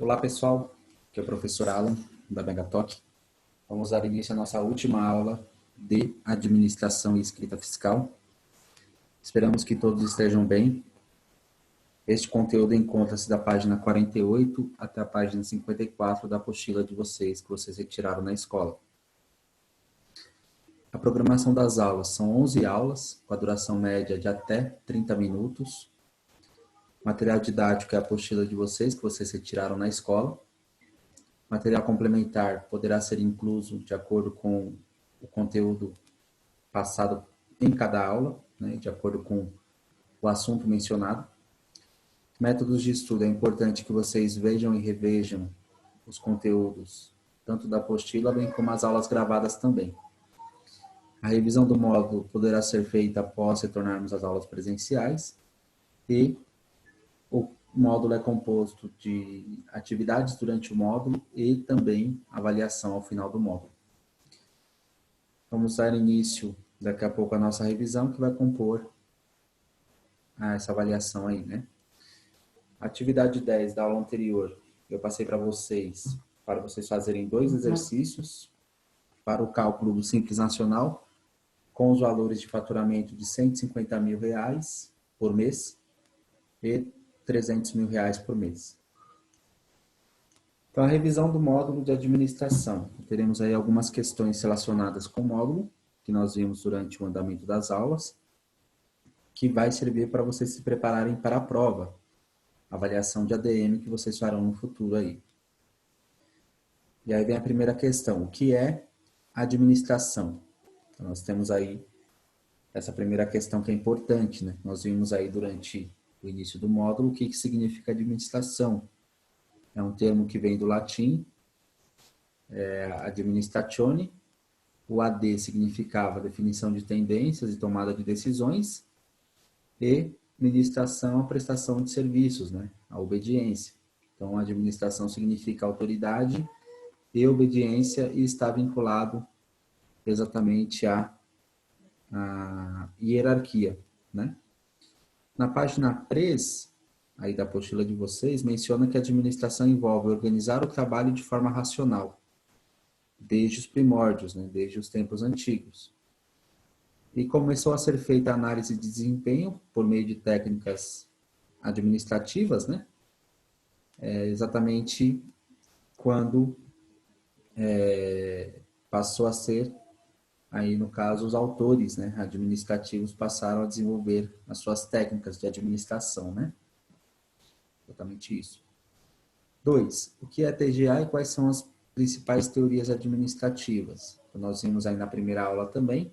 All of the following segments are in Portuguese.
Olá pessoal, aqui é o professor Alan da Megatalk. Vamos dar início à nossa última aula de administração e escrita fiscal. Esperamos que todos estejam bem. Este conteúdo encontra-se da página 48 até a página 54 da apostila de vocês, que vocês retiraram na escola. A programação das aulas são 11 aulas, com a duração média de até 30 minutos. Material didático é a apostila de vocês, que vocês retiraram na escola. Material complementar poderá ser incluso de acordo com o conteúdo passado em cada aula, né, de acordo com o assunto mencionado. Métodos de estudo, é importante que vocês vejam e revejam os conteúdos, tanto da apostila, bem como as aulas gravadas também. A revisão do módulo poderá ser feita após retornarmos às aulas presenciais e o módulo é composto de atividades durante o módulo e também avaliação ao final do módulo. Vamos dar início daqui a pouco à nossa revisão, que vai compor essa avaliação aí, né? Atividade 10 da aula anterior, eu passei para vocês fazerem 2 exercícios para o cálculo do Simples Nacional, com os valores de faturamento de R$150 mil por mês e R$300 mil por mês. Então, a revisão do módulo de administração. Teremos aí algumas questões relacionadas com o módulo, que nós vimos durante o andamento das aulas, que vai servir para vocês se prepararem para a prova, avaliação de ADM que vocês farão no futuro aí. E aí vem a primeira questão, o que é administração? Então, nós temos aí essa primeira questão que é importante, né? Nós vimos aí durante o início do módulo o que significa administração. É um termo que vem do latim, administratione. O AD significava definição de tendências e tomada de decisões. E ministração, a prestação de serviços, né? A obediência. Então, a administração significa autoridade e obediência e está vinculado exatamente à hierarquia, né? Na página 3, aí da apostila de vocês, menciona que a administração envolve organizar o trabalho de forma racional, desde os primórdios, né? Desde os tempos antigos. E começou a ser feita a análise de desempenho por meio de técnicas administrativas, né? Exatamente quando passou a ser, aí no caso, os autores, né, administrativos passaram a desenvolver as suas técnicas de administração, né? Exatamente isso. 2. O que é TGA e quais são as principais teorias administrativas? Então, nós vimos aí na primeira aula também,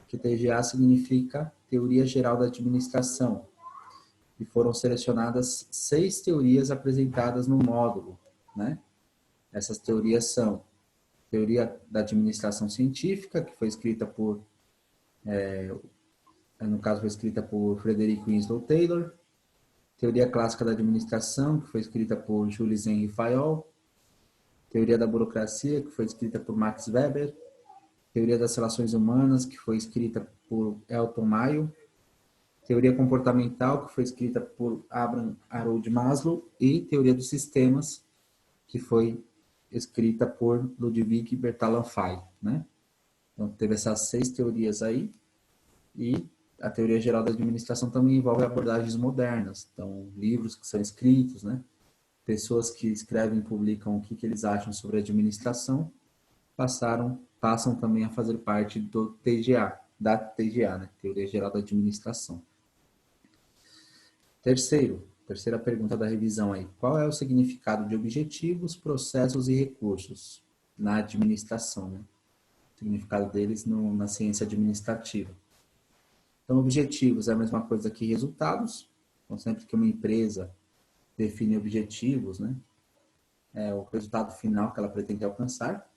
que TGA significa Teoria Geral da Administração, e foram selecionadas 6 teorias apresentadas no módulo, né? Essas teorias são Teoria da Administração Científica, que foi escrita por, no caso foi escrita por Frederick Winslow Taylor, Teoria Clássica da Administração, que foi escrita por Jules Henry Fayol, Teoria da Burocracia, que foi escrita por Max Weber, Teoria das Relações Humanas, que foi escrita por Elton Mayo, Teoria Comportamental, que foi escrita por Abraham Harold Maslow, e Teoria dos Sistemas, que foi escrita por Ludwig Bertalanffy, né? Então, teve essas 6 teorias aí, e a teoria geral da administração também envolve abordagens modernas, então, livros que são escritos, né? Pessoas que escrevem e publicam o que eles acham sobre a administração, passam também a fazer parte do TGA, da TGA, né? Teoria Geral da Administração. Terceira pergunta da revisão aí. Qual é o significado de objetivos, processos e recursos na administração, né? O significado deles na ciência administrativa. Então, objetivos é a mesma coisa que resultados. Então, sempre que uma empresa define objetivos, né? É o resultado final que ela pretende alcançar.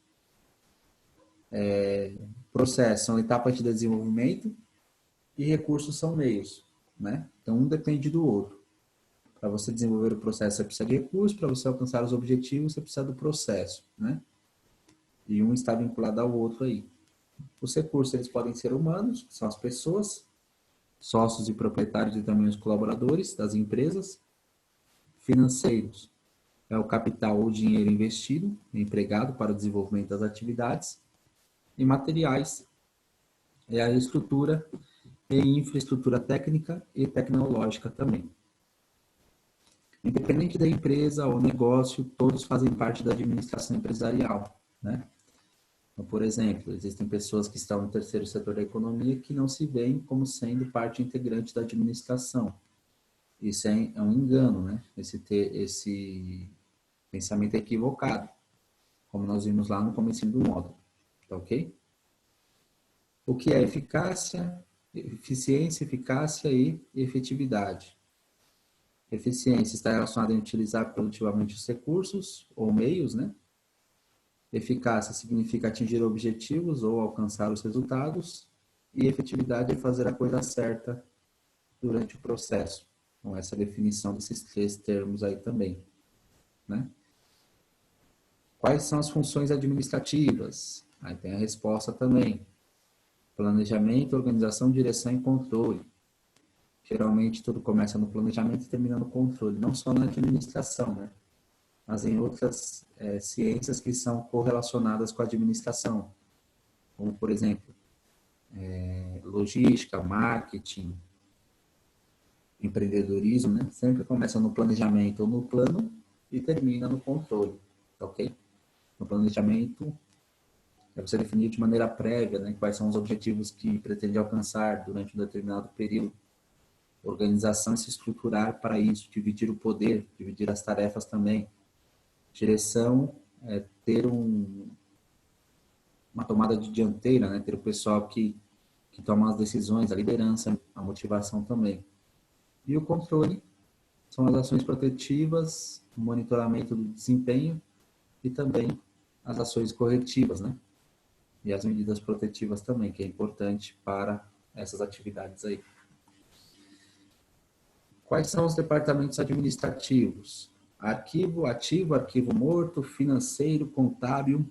Processos são etapas de desenvolvimento e recursos são meios, né? Então, um depende do outro. Para você desenvolver o processo, você precisa de recursos, para você alcançar os objetivos, você precisa do processo, né? E um está vinculado ao outro aí. Os recursos, eles podem ser humanos, que são as pessoas, sócios e proprietários e também os colaboradores das empresas, financeiros, é o capital ou dinheiro investido, empregado para o desenvolvimento das atividades. E materiais é a estrutura e infraestrutura técnica e tecnológica também. Independente da empresa ou negócio, todos fazem parte da administração empresarial, né? Então, por exemplo, existem pessoas que estão no terceiro setor da economia que não se veem como sendo parte integrante da administração. Isso é um engano, né? Esse pensamento equivocado, como nós vimos lá no começo do módulo, tá ok? O que é eficácia, eficiência, eficácia e efetividade? Eficiência está relacionada em utilizar produtivamente os recursos ou meios, né? Eficácia significa atingir objetivos ou alcançar os resultados. E efetividade é fazer a coisa certa durante o processo. Com essa definição desses três termos aí também, né? Quais são as funções administrativas? Aí tem a resposta também. Planejamento, organização, direção e controle. Geralmente tudo começa no planejamento e termina no controle, não só na administração, né? Mas em outras ciências que são correlacionadas com a administração, como, por exemplo, logística, marketing, empreendedorismo, né? Sempre começa no planejamento ou no plano e termina no controle, ok? No planejamento é você definir de maneira prévia, né, quais são os objetivos que pretende alcançar durante um determinado período. Organização é se estruturar para isso, dividir o poder, dividir as tarefas também. Direção é ter uma tomada de dianteira, né, ter o pessoal que toma as decisões, a liderança, a motivação também. E o controle são as ações protetivas, o monitoramento do desempenho e também as ações corretivas, né? E as medidas protetivas também, que é importante para essas atividades aí. Quais são os departamentos administrativos? Arquivo ativo, arquivo morto, financeiro, contábil,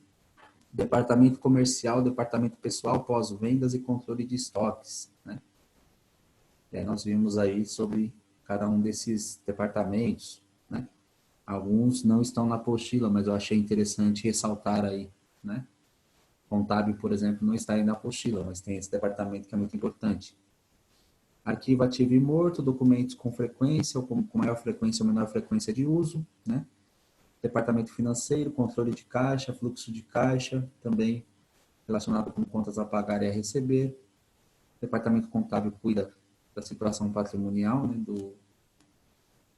departamento comercial, departamento pessoal, pós-vendas e controle de estoques, né? E aí nós vimos aí sobre cada um desses departamentos, né? Alguns não estão na apostila, mas eu achei interessante ressaltar aí, né? Contábil, por exemplo, não está aí na apostila, mas tem esse departamento que é muito importante. Arquivo ativo e morto, documentos com frequência ou com maior frequência ou menor frequência de uso, né? Departamento financeiro, controle de caixa, fluxo de caixa, também relacionado com contas a pagar e a receber. Departamento contábil cuida da situação patrimonial, né,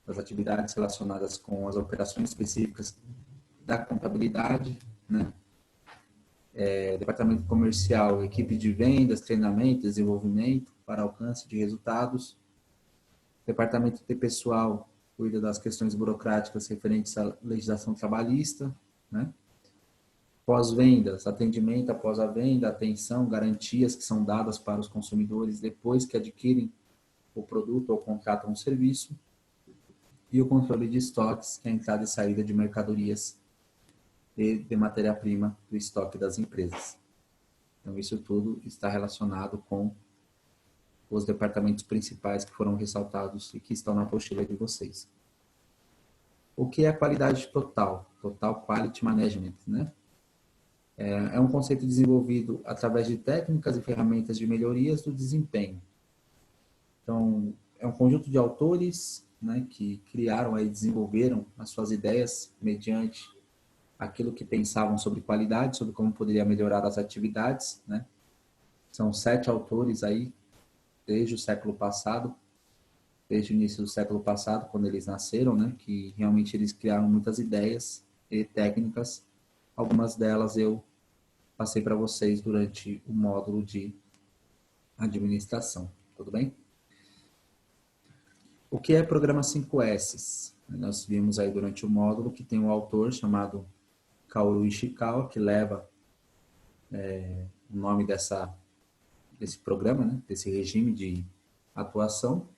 das atividades relacionadas com as operações específicas da contabilidade, né? Departamento comercial, equipe de vendas, treinamento, desenvolvimento para alcance de resultados. Departamento de pessoal cuida das questões burocráticas referentes à legislação trabalhista, né? Pós-vendas, atendimento após a venda, atenção, garantias que são dadas para os consumidores depois que adquirem o produto ou contratam um serviço. E o controle de estoques, que é a entrada e saída de mercadorias e de matéria-prima do estoque das empresas. Então, isso tudo está relacionado com os departamentos principais que foram ressaltados e que estão na apostila de vocês. O que é a qualidade total? Total Quality Management, né? É um conceito desenvolvido através de técnicas e ferramentas de melhorias do desempenho. Então, é um conjunto de autores, né, que criaram e desenvolveram as suas ideias mediante aquilo que pensavam sobre qualidade, sobre como poderia melhorar as atividades, né? São 7 autores aí, desde o século passado, desde o início do século passado, quando eles nasceram, né? Que realmente eles criaram muitas ideias e técnicas. Algumas delas eu passei para vocês durante o módulo de administração. Tudo bem? O que é programa 5S? Nós vimos aí durante o módulo que tem um autor chamado Kaoru Ishikawa, que leva o nome desse programa, né? Desse regime de atuação.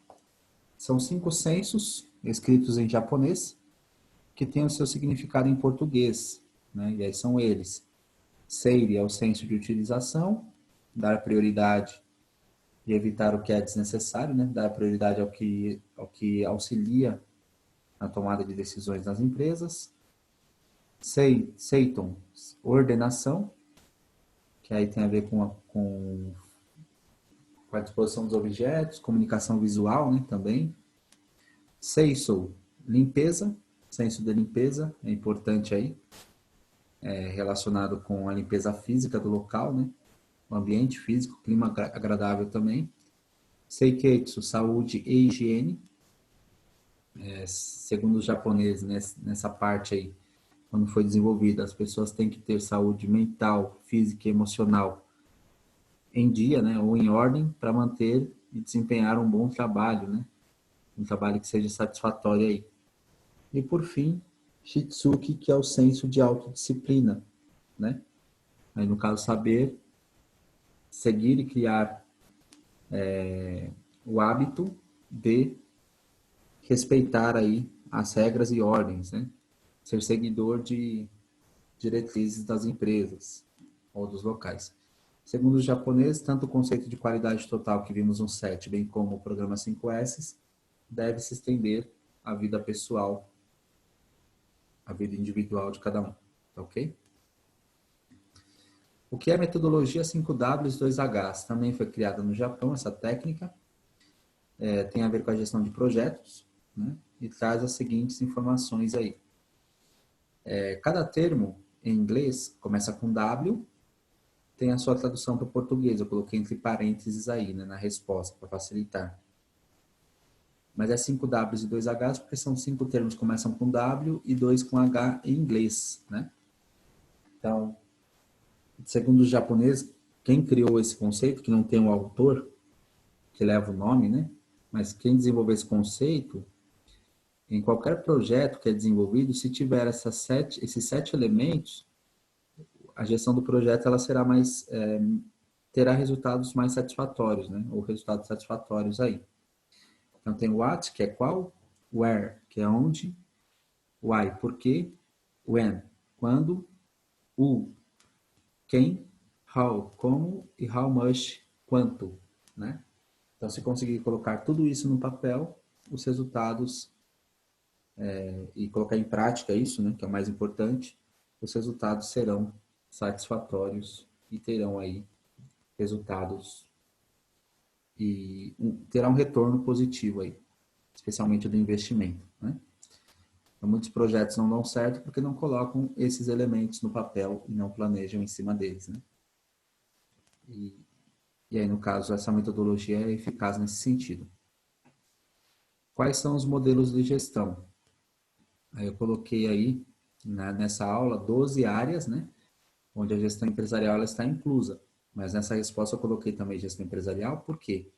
São 5 censos escritos em japonês que têm o seu significado em português, né? E aí são eles. Seiri é o senso de utilização, dar prioridade e evitar o que é desnecessário, né? Dar prioridade ao que auxilia na tomada de decisões nas empresas. Seiton, ordenação, que aí tem a ver com a disposição dos objetos, comunicação visual, né, também. Seisou, limpeza, senso de limpeza, é importante aí, relacionado com a limpeza física do local, né, o ambiente físico, clima agradável também. Seiketsu, saúde e higiene, segundo os japoneses, nessa parte aí, quando foi desenvolvida, as pessoas têm que ter saúde mental, física e emocional em dia, né, ou em ordem, para manter e desempenhar um bom trabalho, né, um trabalho que seja satisfatório aí. E por fim, Shitsuki, que é o senso de autodisciplina, né, aí no caso saber seguir e criar o hábito de respeitar aí as regras e ordens, né, ser seguidor de diretrizes das empresas ou dos locais. Segundo os japoneses, tanto o conceito de qualidade total que vimos no 7, bem como o programa 5S, deve se estender à vida pessoal, à vida individual de cada um. Tá ok? O que é a metodologia 5Ws e 2Hs? Também foi criada no Japão, essa técnica. Tem a ver com a gestão de projetos, né? E traz as seguintes informações aí. Cada termo em inglês começa com W, tem a sua tradução para o português. Eu coloquei entre parênteses aí, né, na resposta, para facilitar. Mas é 5Ws e 2Hs, porque são 5 termos que começam com W e 2 com H em inglês, né? Então, segundo os japoneses, quem criou esse conceito, que não tem um autor que leva o nome, né? Mas quem desenvolveu esse conceito, em qualquer projeto que é desenvolvido, se tiver esses 7 elementos, a gestão do projeto ela será terá resultados mais satisfatórios, né? Ou resultados satisfatórios aí. Então tem what, que é qual, where, que é onde, why, por quê, when, quando, who, quem, how, como e how much, quanto, né? Então se conseguir colocar tudo isso no papel, os resultados e colocar em prática isso, né, que é o mais importante, os resultados serão satisfatórios e terão aí resultados e terá um retorno positivo aí, especialmente do investimento, né? Então, muitos projetos não dão certo porque não colocam esses elementos no papel e não planejam em cima deles, né? E aí, no caso, essa metodologia é eficaz nesse sentido. Quais são os modelos de gestão? Aí eu coloquei aí, nessa aula, 12 áreas, né? Onde a gestão empresarial ela está inclusa. Mas nessa resposta eu coloquei também gestão empresarial, por quê?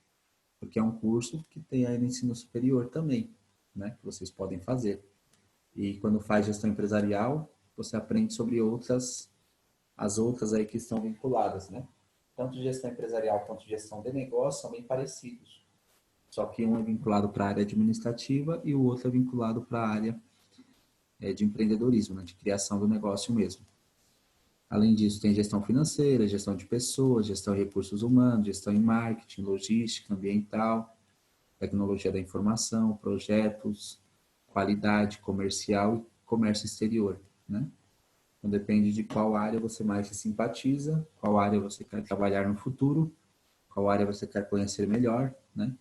Porque é um curso que tem aí no ensino superior também, né? Que vocês podem fazer. E quando faz gestão empresarial, você aprende sobre as outras aí que estão vinculadas, né? Tanto gestão empresarial quanto gestão de negócio são bem parecidos. Só que um é vinculado para a área administrativa e o outro é vinculado para a área de empreendedorismo, né? De criação do negócio mesmo. Além disso, tem gestão financeira, gestão de pessoas, gestão de recursos humanos, gestão em marketing, logística, ambiental, tecnologia da informação, projetos, qualidade comercial e comércio exterior, né? Então depende de qual área você mais se simpatiza, qual área você quer trabalhar no futuro, qual área você quer conhecer melhor, né?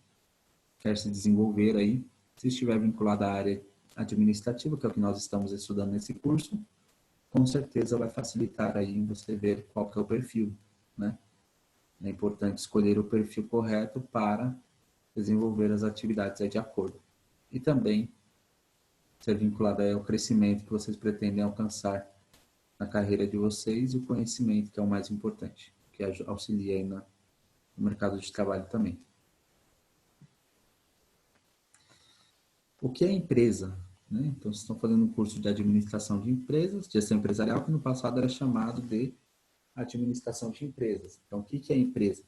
Quer se desenvolver aí. Se estiver vinculado à área administrativa, que é o que nós estamos estudando nesse curso, com certeza vai facilitar aí você ver qual que é o perfil, né? É importante escolher o perfil correto para desenvolver as atividades aí de acordo. E também ser vinculado aí ao crescimento que vocês pretendem alcançar na carreira de vocês e o conhecimento, que é o mais importante, que auxilia aí no mercado de trabalho também. O que é empresa? Né? Então, vocês estão fazendo um curso de administração de empresas, gestão empresarial, que no passado era chamado de administração de empresas. Então, o que é empresa?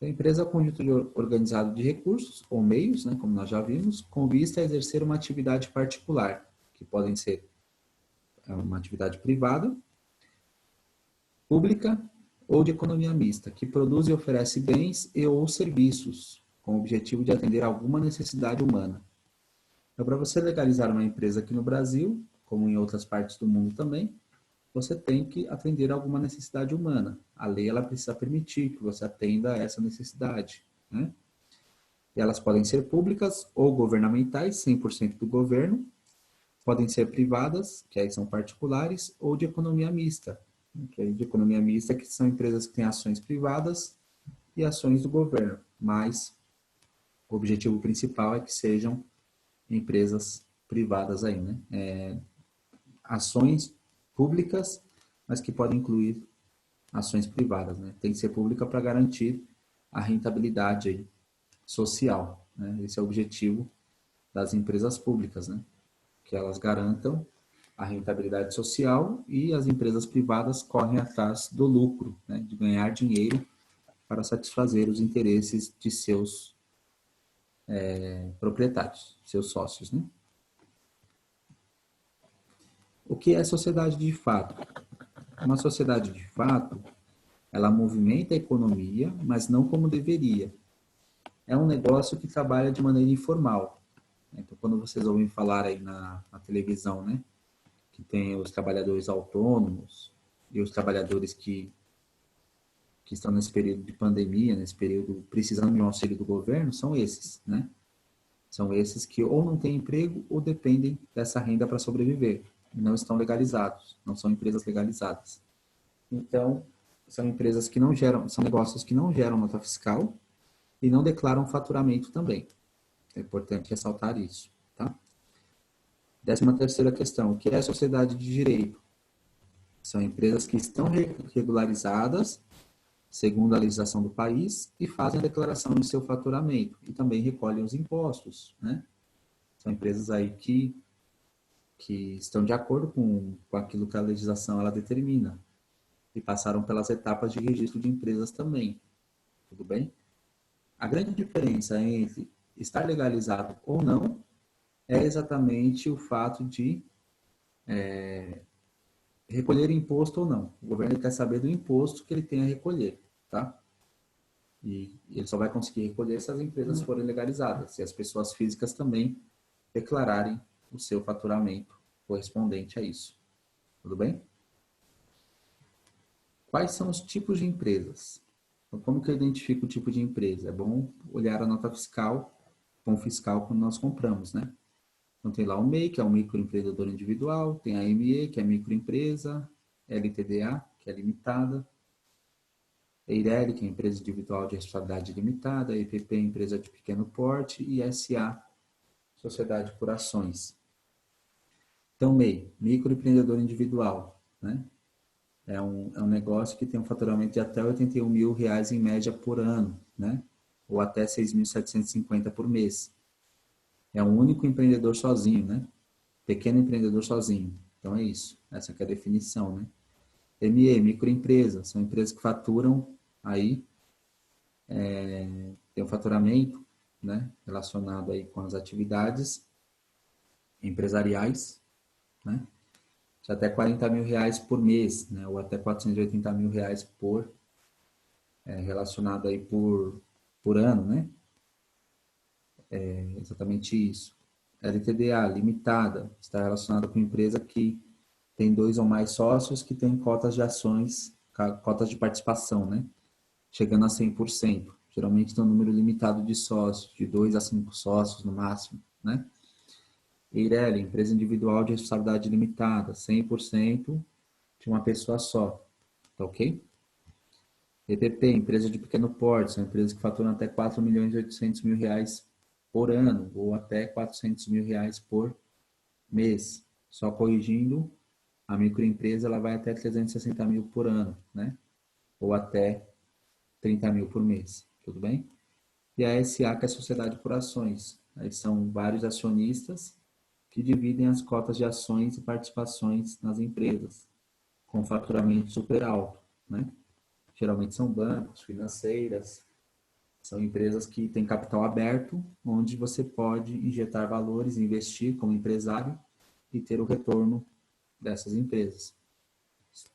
A empresa é um conjunto organizado de recursos ou meios, né, como nós já vimos, com vista a exercer uma atividade particular, que podem ser uma atividade privada, pública ou de economia mista, que produz e oferece bens e ou serviços, com o objetivo de atender a alguma necessidade humana. Então, para você legalizar uma empresa aqui no Brasil, como em outras partes do mundo também, você tem que atender a alguma necessidade humana. A lei ela precisa permitir que você atenda a essa necessidade, né? E elas podem ser públicas ou governamentais, 100% do governo, podem ser privadas, que aí são particulares, ou de economia mista, que aí de economia mista que são empresas que têm ações privadas e ações do governo, mas o objetivo principal é que sejam empresas privadas aí, né? Ações públicas, mas que podem incluir ações privadas, né? Tem que ser pública para garantir a rentabilidade aí, social, né? Esse é o objetivo das empresas públicas, né? Que elas garantam a rentabilidade social e as empresas privadas correm atrás do lucro, né? De ganhar dinheiro para satisfazer os interesses de seus proprietários, seus sócios, né? O que é sociedade de fato? Uma sociedade de fato, ela movimenta a economia, mas não como deveria. É um negócio que trabalha de maneira informal. Então, quando vocês ouvem falar aí na televisão, né, que tem os trabalhadores autônomos e os trabalhadores que estão nesse período de pandemia, nesse período precisando de um auxílio do governo, são esses, né? São esses que ou não têm emprego ou dependem dessa renda para sobreviver. E não estão legalizados, não são empresas legalizadas. Então, são empresas que não geram, são negócios que não geram nota fiscal e não declaram faturamento também. É importante ressaltar isso, tá? 13ª questão, o que é sociedade de direito? São empresas que estão regularizadas segundo a legislação do país e fazem a declaração de seu faturamento e também recolhem os impostos, né? São empresas aí que estão de acordo com aquilo que a legislação ela determina e passaram pelas etapas de registro de empresas também, tudo bem? A grande diferença entre estar legalizado ou não é exatamente o fato de recolher imposto ou não. O governo quer saber do imposto que ele tem a recolher, tá? E ele só vai conseguir recolher se as empresas forem legalizadas, se as pessoas físicas também declararem o seu faturamento correspondente a isso. Tudo bem? Quais são os tipos de empresas? Então, como que eu identifico o tipo de empresa? É bom olhar a nota fiscal, com fiscal quando nós compramos, né? Então tem lá o MEI, que é o microempreendedor individual, tem a ME, que é microempresa, LTDA, que é limitada, EIRELI, que é empresa individual de responsabilidade limitada, EPP, empresa de pequeno porte, e SA, sociedade por ações. Então, MEI, microempreendedor individual, né? É um negócio que tem um faturamento de até R$ 81 mil em média por ano, né? Ou até 6.750 por mês. É um único empreendedor sozinho, né? Pequeno empreendedor sozinho. Então é isso. Essa que é a definição, né? ME, microempresa, são empresas que faturam aí, tem um faturamento, né? Relacionado aí com as atividades empresariais, né? De até R$ 40 mil por mês, né? Ou até R$ 480 mil por, relacionado aí por ano, né? É exatamente isso. LTDA, limitada, está relacionada com empresa que tem 2 ou mais sócios que têm cotas de ações, cotas de participação, né? Chegando a 100%. Geralmente tem um número limitado de sócios, de 2 a 5 sócios no máximo, né? EIRELI, empresa individual de responsabilidade limitada, 100% de uma pessoa só, tá ok? EPP, empresa de pequeno porte, são empresas que faturam até R$ 4.800.000 por ano, ou até R$ 400 mil por mês. Só corrigindo, a microempresa ela vai até 360 mil por ano, né? Ou até 30 mil por mês, tudo bem? E a SA, que é a Sociedade por Ações. Aí são vários acionistas que dividem as cotas de ações e participações nas empresas, com faturamento super alto, né? Geralmente são bancos, financeiras, são empresas que têm capital aberto, onde você pode injetar valores, investir como empresário e ter o retorno dessas empresas.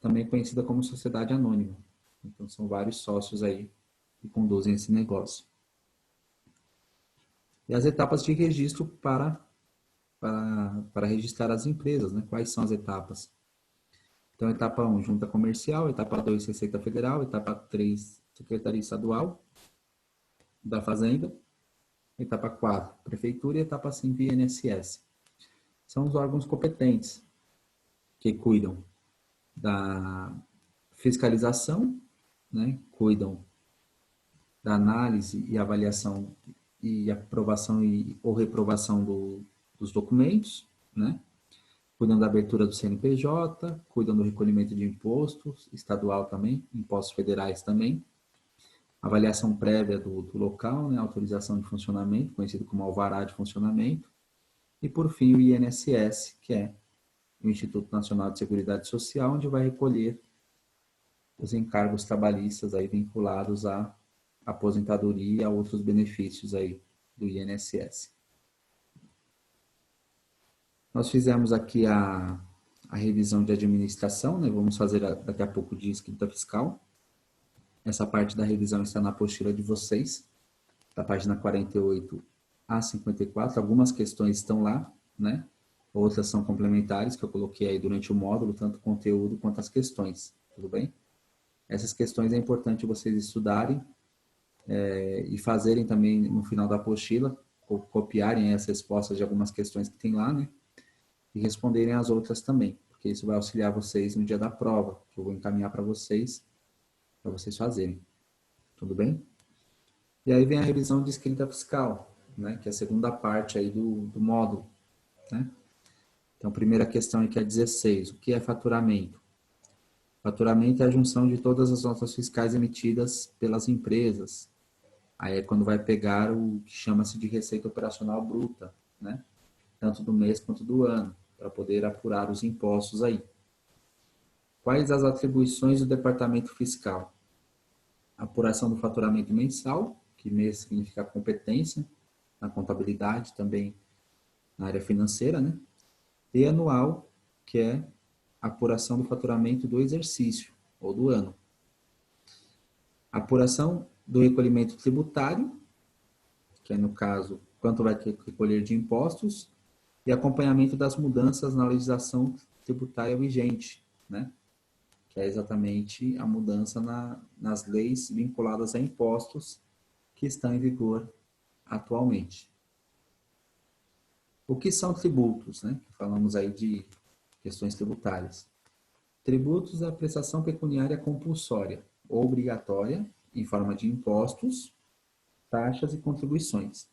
Também conhecida como sociedade anônima. Então, são vários sócios aí que conduzem esse negócio. E as etapas de registro para para registrar as empresas, né? Quais são as etapas? Então, etapa 1, junta comercial, etapa 2, Receita Federal, etapa 3, Secretaria Estadual da Fazenda, etapa 4, Prefeitura e etapa 5, INSS. São os órgãos competentes que cuidam da fiscalização, né? Cuidam da análise e avaliação e aprovação ou reprovação dos documentos, né? Cuidam da abertura do CNPJ, cuidam do recolhimento de impostos, estadual também, impostos federais também, avaliação prévia do local, né? Autorização de funcionamento, conhecido como alvará de funcionamento, e por fim o INSS, que é o Instituto Nacional de Seguridade Social, onde vai recolher os encargos trabalhistas aí vinculados à aposentadoria e a outros benefícios aí do INSS. Nós fizemos aqui a revisão de administração, né? Vamos fazer daqui a pouco de escrita fiscal. Essa parte da revisão está na apostila de vocês, da página 48 a 54. Algumas questões estão lá, né? Outras são complementares, que eu coloquei aí durante o módulo, tanto o conteúdo quanto as questões, tudo bem? Essas questões é importante vocês estudarem e fazerem também no final da apostila, copiarem as respostas de algumas questões que tem lá, né? E responderem as outras também, porque isso vai auxiliar vocês no dia da prova, que eu vou encaminhar para vocês fazerem. Tudo bem? E aí vem a revisão de escrita fiscal, né? Que é a segunda parte aí do módulo, né? Então, a primeira questão aqui é 16. O que é faturamento? Faturamento é a junção de todas as notas fiscais emitidas pelas empresas. Aí é quando vai pegar o que chama-se de receita operacional bruta, né? Tanto do mês quanto do ano, para poder apurar os impostos aí. Quais as atribuições do departamento fiscal? Apuração do faturamento mensal, que mês significa competência, na contabilidade, também na área financeira, né? E anual, que é a apuração do faturamento do exercício, ou do ano. Apuração do recolhimento tributário, que é, no caso, quanto vai recolher de impostos, e acompanhamento das mudanças na legislação tributária vigente, né? Que é exatamente a mudança nas leis vinculadas a impostos que estão em vigor atualmente. O que são tributos, né? Falamos aí de questões tributárias. Tributos é a prestação pecuniária compulsória ou obrigatória em forma de impostos, taxas e contribuições.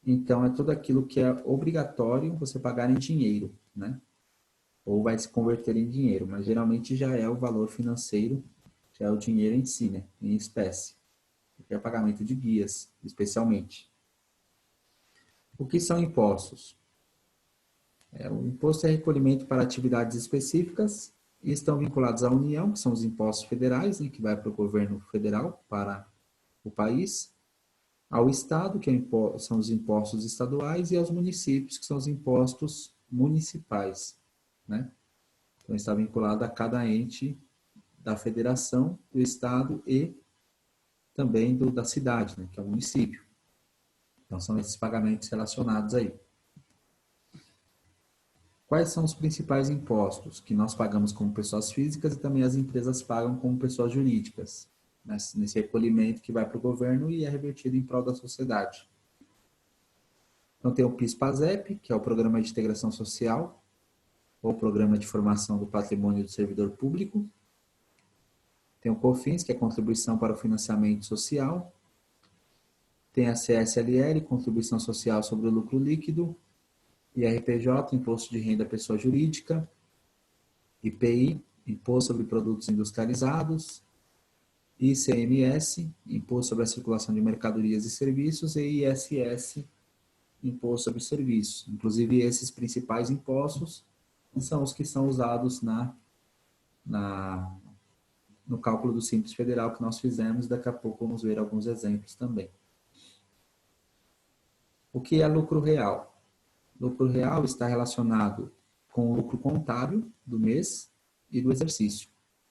Então, é tudo aquilo que é obrigatório você pagar em dinheiro, né? Ou vai se converter em dinheiro, mas geralmente já é o valor financeiro, já é o dinheiro em si, né? Em espécie. Que é pagamento de guias, especialmente. O que são impostos? O imposto é recolhimento para atividades específicas e estão vinculados à União, que são os impostos federais, né, que vai para o governo federal, para o país, ao Estado, que são os impostos estaduais, e aos municípios, que são os impostos municipais, né? Então, está vinculado a cada ente da federação, do Estado e também da cidade, né, que é o município. Então, são esses pagamentos relacionados aí. Quais são os principais impostos que nós pagamos como pessoas físicas e também as empresas pagam como pessoas jurídicas, nesse recolhimento que vai para o governo e é revertido em prol da sociedade? Então, tem o PIS/PASEP, que é o Programa de Integração Social, ou Programa de Formação do Patrimônio do Servidor Público. Tem o COFINS, que é Contribuição para o Financiamento Social. Tem a CSLL, Contribuição Social sobre o Lucro Líquido. IRPJ, Imposto de Renda à Pessoa Jurídica. IPI, Imposto sobre Produtos Industrializados. ICMS, Imposto sobre a Circulação de Mercadorias e Serviços. E ISS, Imposto sobre Serviços. Inclusive, esses principais impostos são os que são usados no cálculo do Simples Federal que nós fizemos. Daqui a pouco vamos ver alguns exemplos também. O que é lucro real? Lucro real está relacionado com o lucro contábil do mês e do exercício,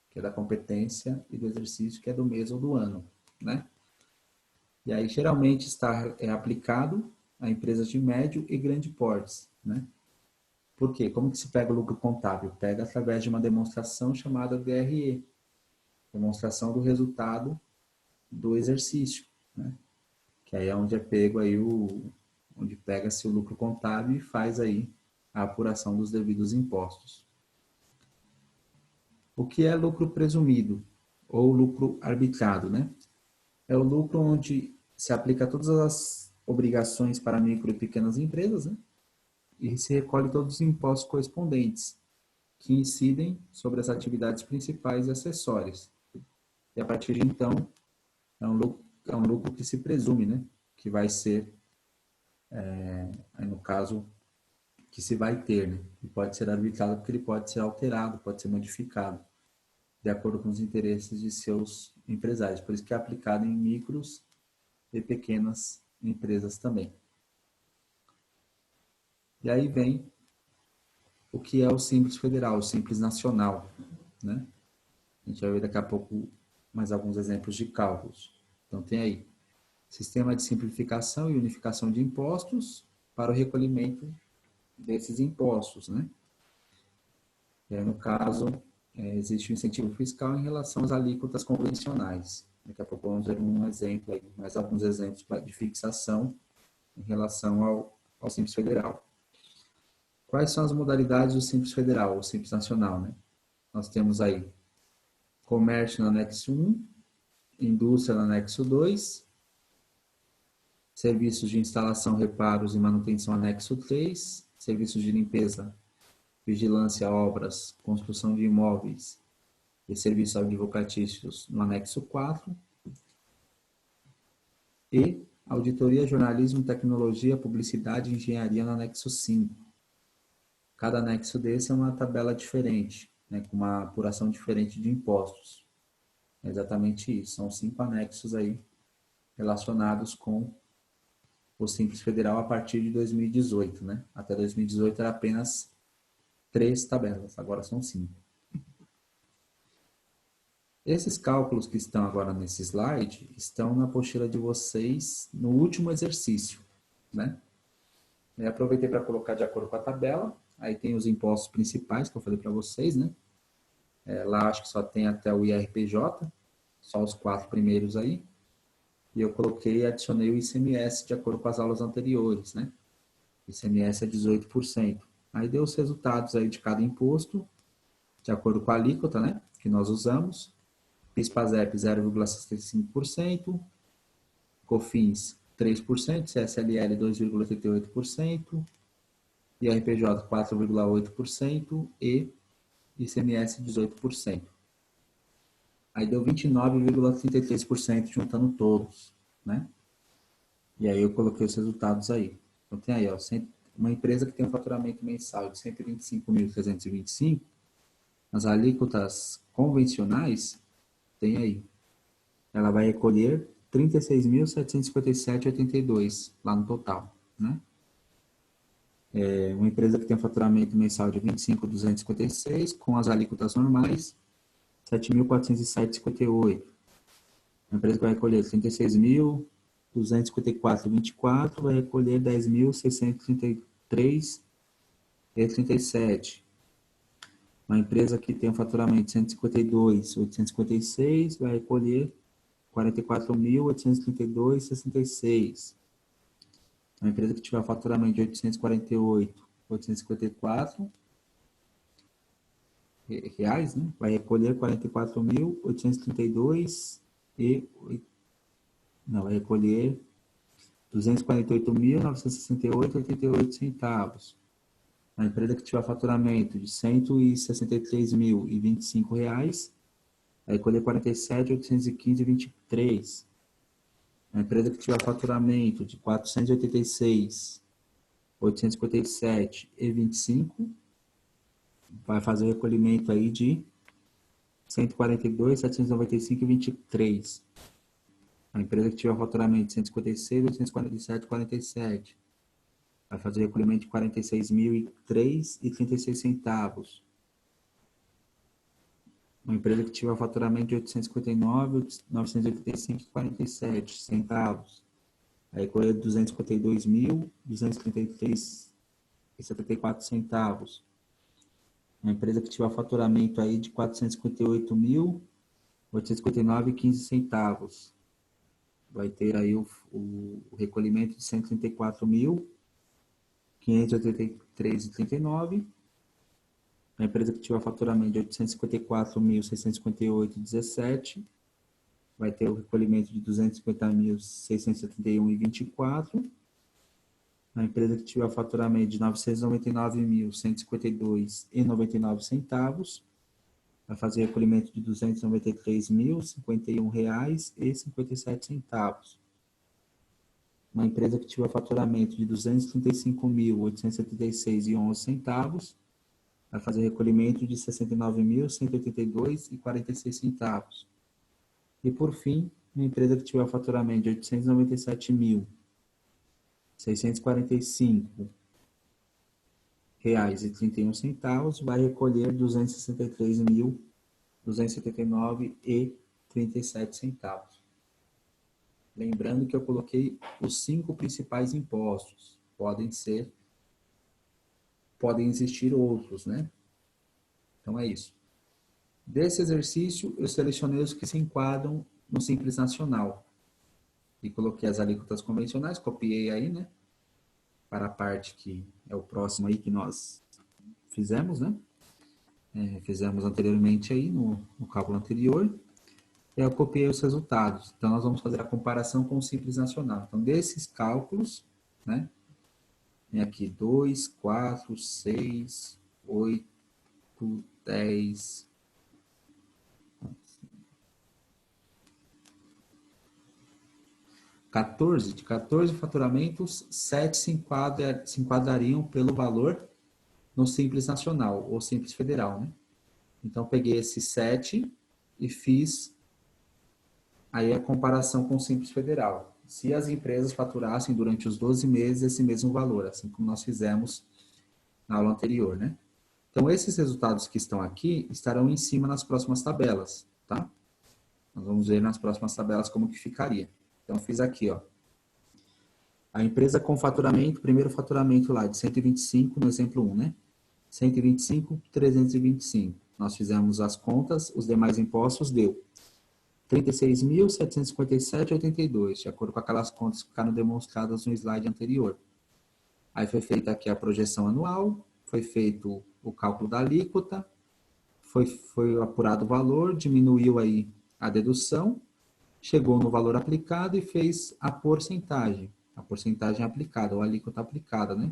que é da competência, e do exercício, que é do mês ou do ano, né? E aí, geralmente, está aplicado a empresas de médio e grande portes, né? Por quê? Como que se pega o lucro contábil? Pega através de uma demonstração chamada DRE, demonstração do resultado do exercício, né? Que aí é onde é pego aí onde pega-se o lucro contábil e faz aí a apuração dos devidos impostos. O que é lucro presumido ou lucro arbitrado, né? É o lucro onde se aplica todas as obrigações para micro e pequenas empresas, né? E se recolhe todos os impostos correspondentes que incidem sobre as atividades principais e acessórias. E a partir de então, é um lucro que se presume, né? Que vai ser, aí no caso, que se vai ter, né? E pode ser arbitrado porque ele pode ser alterado, pode ser modificado, de acordo com os interesses de seus empresários. Por isso que é aplicado em micros e pequenas empresas também. E aí vem o que é o Simples Federal, o Simples Nacional, né? A gente vai ver daqui a pouco mais alguns exemplos de cálculos. Então tem aí sistema de simplificação e unificação de impostos para o recolhimento desses impostos, né? E aí, no caso, existe um incentivo fiscal em relação às alíquotas convencionais. Daqui a pouco vamos ver um exemplo aí, mais alguns exemplos de fixação em relação ao Simples Federal. Quais são as modalidades do Simples Federal, ou Simples Nacional, né? Nós temos aí comércio no anexo 1, indústria no anexo 2, serviços de instalação, reparos e manutenção anexo 3, serviços de limpeza, vigilância, obras, construção de imóveis e serviços advocatícios no anexo 4, e auditoria, jornalismo, tecnologia, publicidade e engenharia no anexo 5. Cada anexo desse é uma tabela diferente, né, com uma apuração diferente de impostos. É exatamente isso, são 5 anexos aí relacionados com o Simples Federal a partir de 2018, né? Até 2018 era apenas 3 tabelas, agora são 5. Esses cálculos que estão agora nesse slide estão na apostila de vocês no último exercício, né? Eu aproveitei para colocar de acordo com a tabela. Aí tem os impostos principais que eu falei para vocês, né? Lá acho que só tem até o IRPJ, só os 4 primeiros aí. E eu coloquei e adicionei o ICMS de acordo com as aulas anteriores, né? O ICMS é 18%. Aí deu os resultados aí de cada imposto, de acordo com a alíquota, né? Que nós usamos. PIS/PASEP 0,65%, COFINS 3%, CSLL 2,88%, IRPJ 4,8% e ICMS 18%. Aí deu 29,33% juntando todos, né? E aí eu coloquei os resultados aí. Então tem aí, ó, uma empresa que tem um faturamento mensal de 125.325, as alíquotas convencionais, tem aí. Ela vai recolher 36.757,82 lá no total, né? Uma empresa que tem um faturamento mensal de 25.256, com as alíquotas normais, 7.407,58. Uma empresa que vai recolher 36.254,24 vai recolher 10.633,37. Uma empresa que tem um faturamento de 152.856 vai recolher 44.832,66. Uma empresa que tiver faturamento de 848.854 reais, né? Vai recolher 44.832 e não, vai recolher 248.968,88 centavos. A empresa que tiver faturamento de 163.025 reais, vai recolher 47.815,23. A empresa que tiver faturamento de 486.857,25 vai fazer o recolhimento aí de 142.795,23. A empresa que tiver faturamento de 156.847,47 vai fazer o recolhimento de 46.003,36 centavos. Uma empresa que tiver faturamento de 859.985,47 centavos vai recolher 252.233 centavos. Uma empresa que tiver faturamento aí de 458.859,15 centavos. Vai ter aí o recolhimento de 134.583,39. A empresa que tiver faturamento de 854.658,17 vai ter o recolhimento de 250.671,24. A empresa que tiver faturamento de 999.152,99 centavos vai fazer recolhimento de R$ 293.051,57. Uma empresa que tiver faturamento de R$ 235.876,11 centavos vai fazer recolhimento de R$ 69.182,46 centavos. E, por fim, uma empresa que tiver faturamento de R$ 897.645,31 vai recolher R$ 263.279,37 centavos. Lembrando que eu coloquei os 5 principais impostos. Podem existir outros, né? Então é isso. Desse exercício, eu selecionei os que se enquadram no Simples Nacional. E coloquei as alíquotas convencionais, copiei aí, né? Para a parte que é o próximo aí que nós fizemos, né? Fizemos anteriormente aí no cálculo anterior. E eu copiei os resultados. Então, nós vamos fazer a comparação com o Simples Nacional. Então, desses cálculos, né? Tem aqui 2, 4, 6, 8, 10, 14. De 14 faturamentos, 7 se enquadrariam pelo valor no Simples Nacional ou Simples Federal, né? Então, peguei esses 7 e fiz aí a comparação com o Simples Federal. Se as empresas faturassem durante os 12 meses esse mesmo valor, assim como nós fizemos na aula anterior, né? Então, esses resultados que estão aqui estarão em cima nas próximas tabelas, tá? Nós vamos ver nas próximas tabelas como que ficaria. Então, eu fiz aqui, ó. A empresa com faturamento, primeiro faturamento lá de 125, no exemplo 1, né? 125.325. Nós fizemos as contas, os demais impostos deu 36.757,82, de acordo com aquelas contas que ficaram demonstradas no slide anterior. Aí foi feita aqui a projeção anual, foi feito o cálculo da alíquota, foi apurado o valor, diminuiu aí a dedução, chegou no valor aplicado e fez a porcentagem aplicada, ou a alíquota aplicada, né?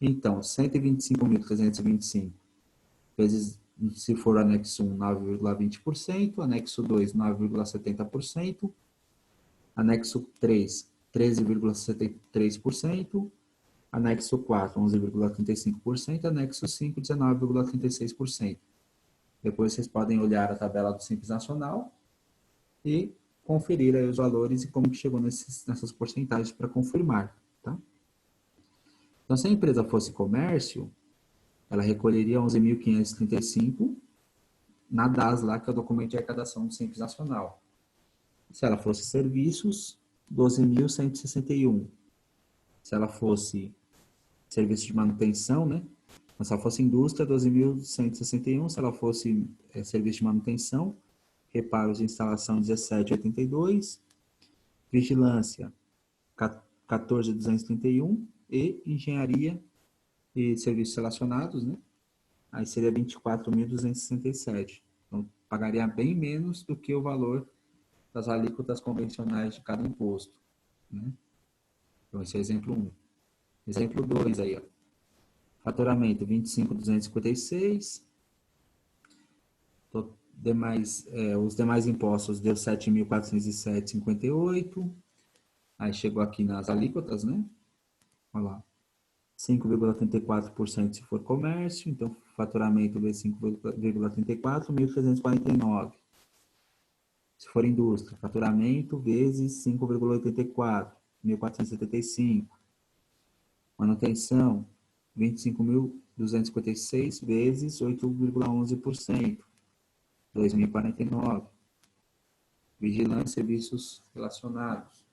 Então, 125.325 vezes, se for anexo 1, 9,20%, anexo 2, 9,70%, anexo 3, 13,63%, anexo 4, 11,35%, anexo 5, 19,36%. Depois vocês podem olhar a tabela do Simples Nacional e conferir aí os valores e como que chegou nessas porcentagens para confirmar, tá? Então, se a empresa fosse comércio, ela recolheria 11.535 na DAS lá, que é o documento de arrecadação do Simples Nacional. Se ela fosse serviços, 12.161. Se ela fosse serviço de manutenção, né? Se ela fosse indústria, 12.161. Se ela fosse serviço de manutenção, reparos de instalação, 17.82. Vigilância, 14.231. E engenharia e serviços relacionados, né? Aí seria 24.267. Então, pagaria bem menos do que o valor das alíquotas convencionais de cada imposto, né? Então, esse é o exemplo 1. Exemplo 2 aí, ó. Faturamento, 25.256. Os demais impostos deu 7.407,58. Aí chegou aqui nas alíquotas, né? Olha lá. 5,34% se for comércio, então faturamento vezes 5,34, 1.349. Se for indústria, faturamento vezes 5,84, 1.475. Manutenção, 25.256 vezes 8,11%, 2.049. Vigilância e serviços relacionados,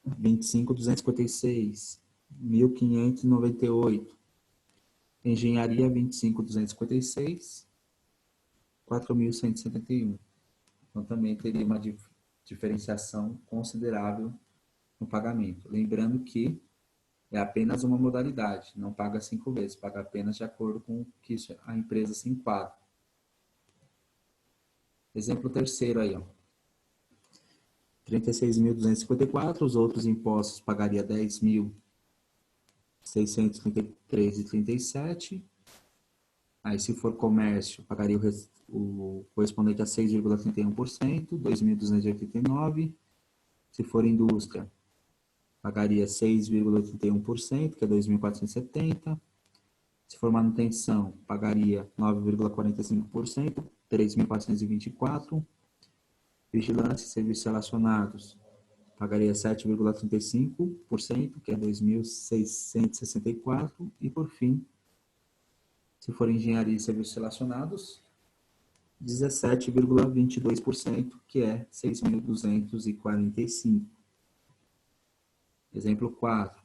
25.256, 1.598. Engenharia, 25.256, 4.171. Então, também teria uma diferenciação considerável no pagamento. Lembrando que é apenas uma modalidade, não paga 5 vezes, paga apenas de acordo com o que a empresa se enquadra. Exemplo terceiro aí, ó. 36.254, os outros impostos pagaria 10.633,37. Aí, se for comércio, pagaria o correspondente a 6,31%, 2.289. Se for indústria, pagaria 6,81%, que é 2.470. Se for manutenção, pagaria 9,45%, 3.424. Vigilância e serviços relacionados, pagaria 7,35%, que é 2.664. E, por fim, se for engenharia e serviços relacionados, 17,22%, que é 6.245. Exemplo 4.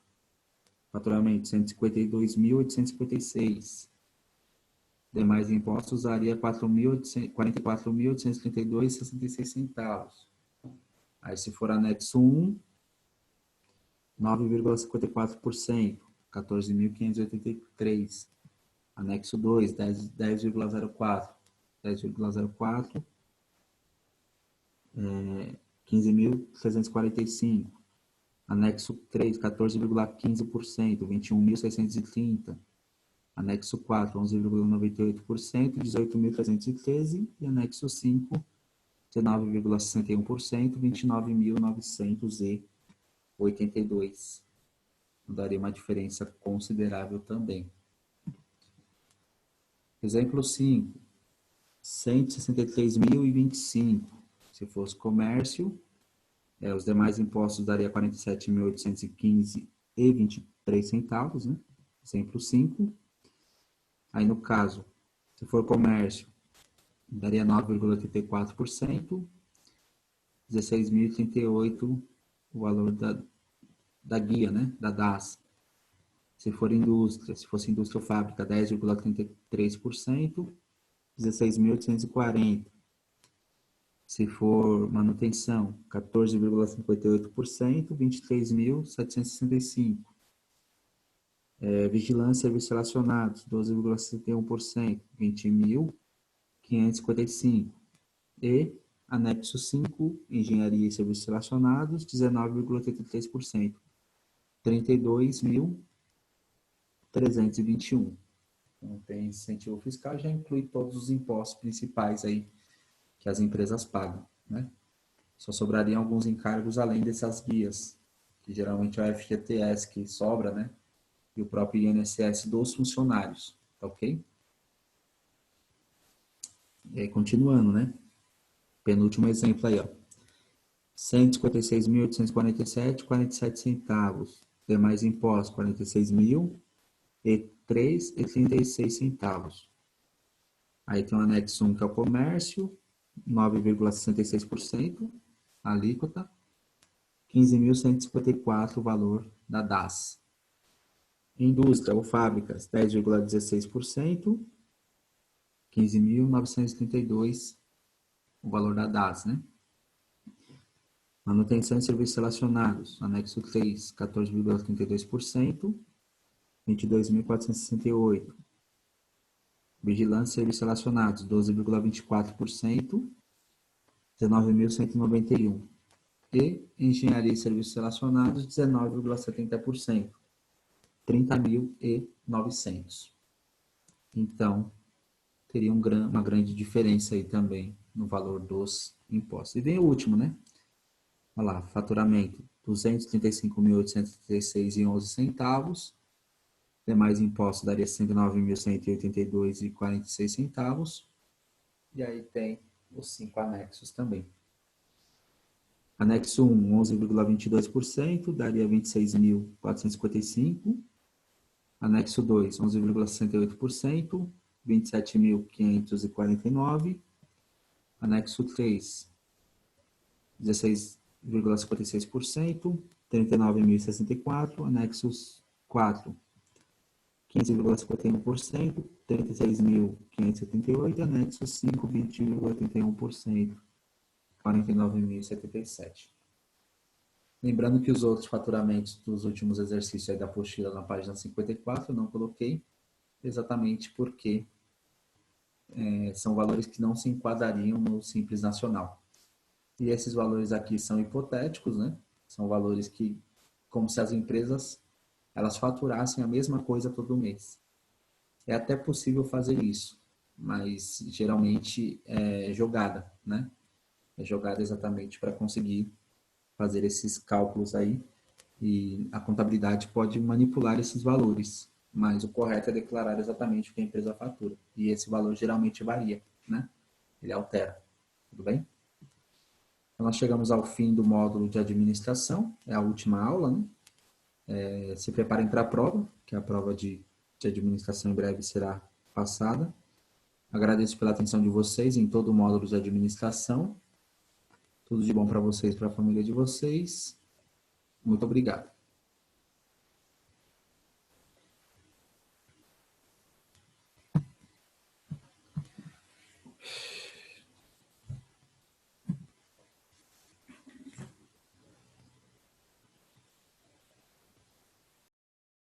Faturamento 152.856. Demais impostos daria 44.832,66 centavos. Aí, se for anexo 1, 9,54%, 14.583. Anexo 2, 10,04. 10,04, 15.345. Anexo 3, 14,15%, 21.630. Anexo 4, 11,98%, 18.313. E anexo 5, 19,61%, 29.982. Daria uma diferença considerável também. Exemplo 5. 163.025. Se fosse comércio, os demais impostos daria 47.815,23 centavos, né? Exemplo 5. Aí, no caso, se for comércio, daria 9,84%, 16.038 o valor da guia, né? Da DAS. Se for indústria, se fosse indústria ou fábrica, 10,33%, 16.840. Se for manutenção, 14,58%, 23.765. Vigilância e serviços relacionados, 12,61%, 20.555. E anexo 5, engenharia e serviços relacionados, 19,83%, 32.321. Então, tem incentivo fiscal, já inclui todos os impostos principais aí que as empresas pagam, né? Só sobrariam alguns encargos além dessas guias, que geralmente é o FGTS que sobra, né? E o próprio INSS dos funcionários, tá ok? E aí, continuando, né? Penúltimo exemplo aí, ó. 156.847,47 centavos. Demais impostos, 46.003,36 centavos. Aí tem o anexo 1, que é o comércio, 9,66%, alíquota, 15.154 o valor da DAS. Indústria ou fábricas, 10,16%, 15.932 o valor da DAS, né? Manutenção e serviços relacionados, anexo 3, 14,32%, 22.468. Vigilância e serviços relacionados, 12,24%, 19.191. E engenharia e serviços relacionados, 19,70%, 30.900. Então, teria uma grande diferença aí também no valor dos impostos. E vem o último, né? Olha lá, faturamento, 235.836,11 centavos. Demais impostos daria 109.182,46 centavos. E aí tem os 5 anexos também. Anexo 1, 11,22%, daria 26.455. Anexo 2, 11,68%, 27.549. Anexo 3, 16,56%, 39.064. Anexos 4, 15,51%, 36.578, anexo 5, 20,81%, 49.077. Lembrando que os outros faturamentos dos últimos exercícios aí da apostila na página 54 eu não coloquei, exatamente porque são valores que não se enquadrariam no Simples Nacional. E esses valores aqui são hipotéticos, né? São valores que, como se as empresas elas faturassem a mesma coisa todo mês. É até possível fazer isso, mas geralmente é jogada, né? É jogada exatamente para conseguir fazer esses cálculos aí e a contabilidade pode manipular esses valores, mas o correto é declarar exatamente o que a empresa fatura. E esse valor geralmente varia, né? Ele altera. Tudo bem? Então, nós chegamos ao fim do módulo de administração, é a última aula, né? Se preparem para a prova, que a prova de administração em breve será passada. Agradeço pela atenção de vocês em todo o módulo de administração. Tudo de bom para vocês, para a família de vocês. Muito obrigado.